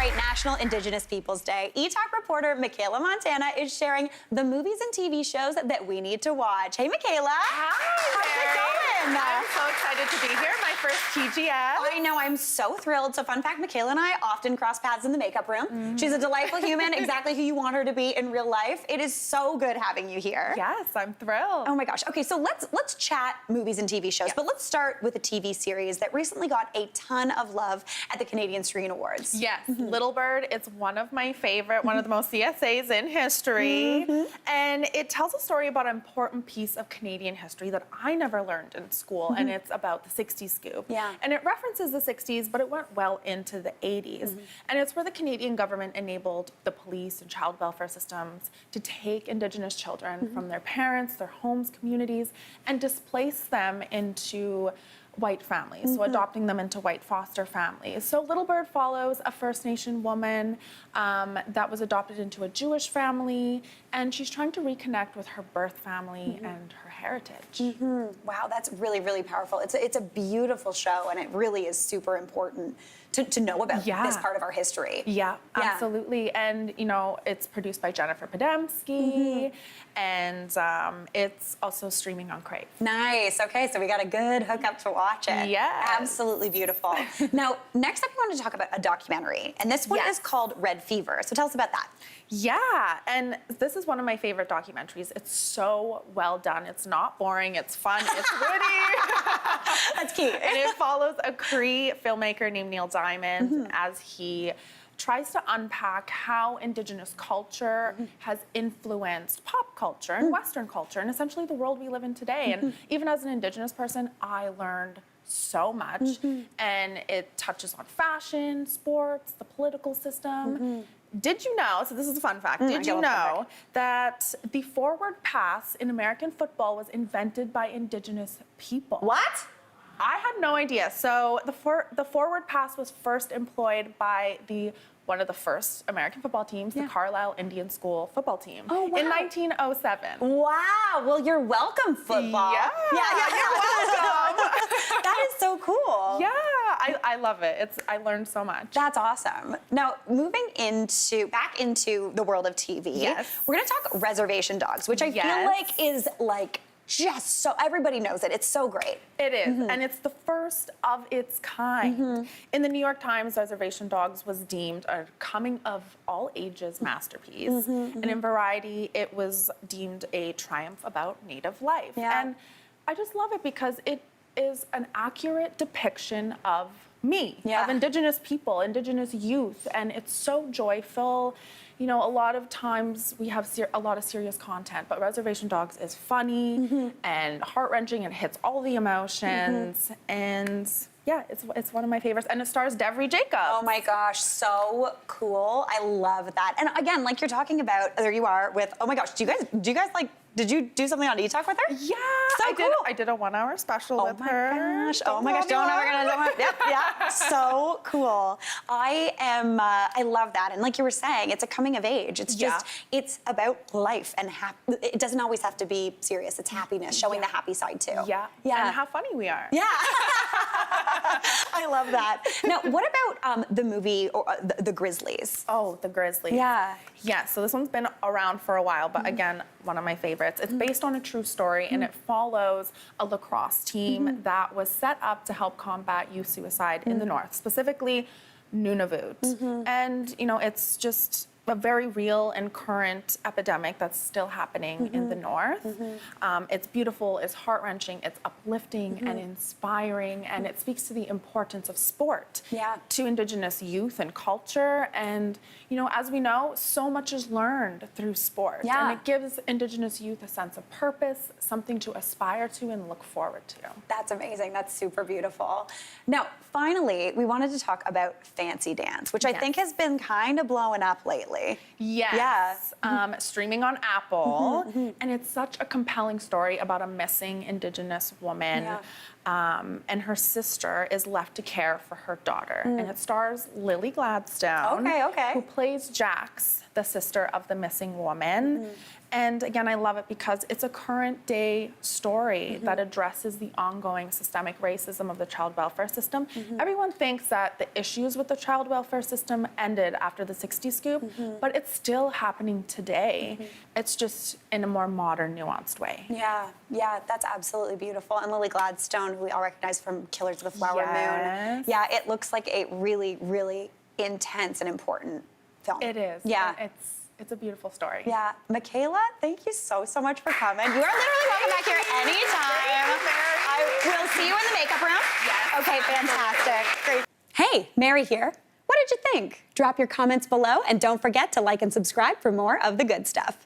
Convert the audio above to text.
celebrate National Indigenous Peoples Day, eTalk reporter Michaela Montana is sharing the movies and TV shows that we need to watch. Hey, Michaela. Hi, How's it going? I'm so excited to be here, my first TGS. I know, I'm so thrilled. So fun fact, Michaela and I often cross paths in the makeup room. She's a delightful human, exactly who you want her to be in real life. It is so good having you here. Yes, I'm thrilled. Oh my gosh. Okay, so let's chat movies and TV shows, but let's start with a TV series that recently got a ton of love at the Canadian Screen Awards. Yes, Little Bird is one of my favorite, one of the most CSAs in history. And it tells a story about an important piece of Canadian history that I never learned in school, and it's about the 60s scoop. Yeah. And it references the 60s, but it went well into the 80s. And it's where the Canadian government enabled the police and child welfare systems to take Indigenous children from their parents, their homes, communities, and displace them into white families, so adopting them into white foster families. So Little Bird follows a First Nation woman that was adopted into a Jewish family, and she's trying to reconnect with her birth family and her heritage. Wow, that's really, really powerful. It's a beautiful show, and it really is super important to know about this part of our history. Yeah, absolutely. And, you know, it's produced by Jennifer Podemsky, and it's also streaming on Crave. Nice. Okay, so we got a good hookup to watch it. Yes. Absolutely beautiful. Now, next up, we want to talk about a documentary, and this one is called Red Fever. So tell us about that. Yeah, and this is one of my favorite documentaries. It's so well done. It's not boring. It's fun. It's witty. That's key. And it follows a Cree filmmaker named Neil Diamond as he tries to unpack how Indigenous culture has influenced pop culture and Western culture and essentially the world we live in today. And even as an Indigenous person, I learned so much. And it touches on fashion, sports, the political system. Did you know, so this is a fun fact, did you know that the forward pass in American football was invented by Indigenous people? What? I had no idea. So the forward pass was first employed by one of the first American football teams, the Carlisle Indian School football team, in 1907. Wow. Well, you're welcome, football. Yeah, you're welcome. That is so cool. Yeah, I love it. I learned so much. That's awesome. Now, moving back into the world of TV, we're gonna talk Reservation Dogs, which I feel like is just so, everybody knows it. It's so great. It is, and it's the first of its kind. In the New York Times, Reservation Dogs was deemed a coming of all ages masterpiece. And in Variety, it was deemed a triumph about Native life. And I just love it because it is an accurate depiction of me, of Indigenous people, Indigenous youth, and it's so joyful. You know, a lot of times we have a lot of serious content, but Reservation Dogs is funny and heart-wrenching and hits all the emotions. And yeah, it's one of my favorites. And it stars Devery Jacobs. Oh my gosh, so cool. I love that. And again, like you're talking about, there you are with, oh my gosh, do you guys like, did you do something on eTalk with her? Yeah, so cool. I did a 1-hour special with her. Oh my gosh, yep, so cool. I love that. And like you were saying, it's a coming of age. It's just, it's about life and it doesn't always have to be serious. It's happiness, showing the happy side too. Yeah, and how funny we are. Yeah. I love that. Now, what about the movie, or the Grizzlies? Oh, The Grizzlies. Yeah, so this one's been around for a while, but again, one of my favorites. It's based on a true story, and it follows a lacrosse team that was set up to help combat youth suicide in the North, specifically Nunavut. And, you know, it's just a very real and current epidemic that's still happening in the North. It's beautiful, it's heart-wrenching, it's uplifting and inspiring, and it speaks to the importance of sport to Indigenous youth and culture. And, you know, as we know, so much is learned through sport. And it gives Indigenous youth a sense of purpose, something to aspire to and look forward to. That's amazing. That's super beautiful. Now, finally, we wanted to talk about Fancy Dance, which I think has been kind of blowing up lately. Yes. Streaming on Apple. And it's such a compelling story about a missing Indigenous woman and her sister is left to care for her daughter. And it stars Lily Gladstone, Okay. who plays Jax, the sister of the missing woman. And again, I love it because it's a current day story that addresses the ongoing systemic racism of the child welfare system. Everyone thinks that the issues with the child welfare system ended after the 60s scoop, but it's still happening today. It's just in a more modern, nuanced way. Yeah, that's absolutely beautiful. And Lily Gladstone, who we all recognize from Killers of the Flower Moon. Yes. Yeah, it looks like a really, really intense and important film. It is. Yeah. It's a beautiful story. Yeah, Michaela, thank you so much for coming. You are literally welcome back here anytime. I will see you in the makeup room. Yes. Okay, fantastic. Great. Hey, Mary here. What did you think? Drop your comments below and don't forget to like and subscribe for more of the good stuff.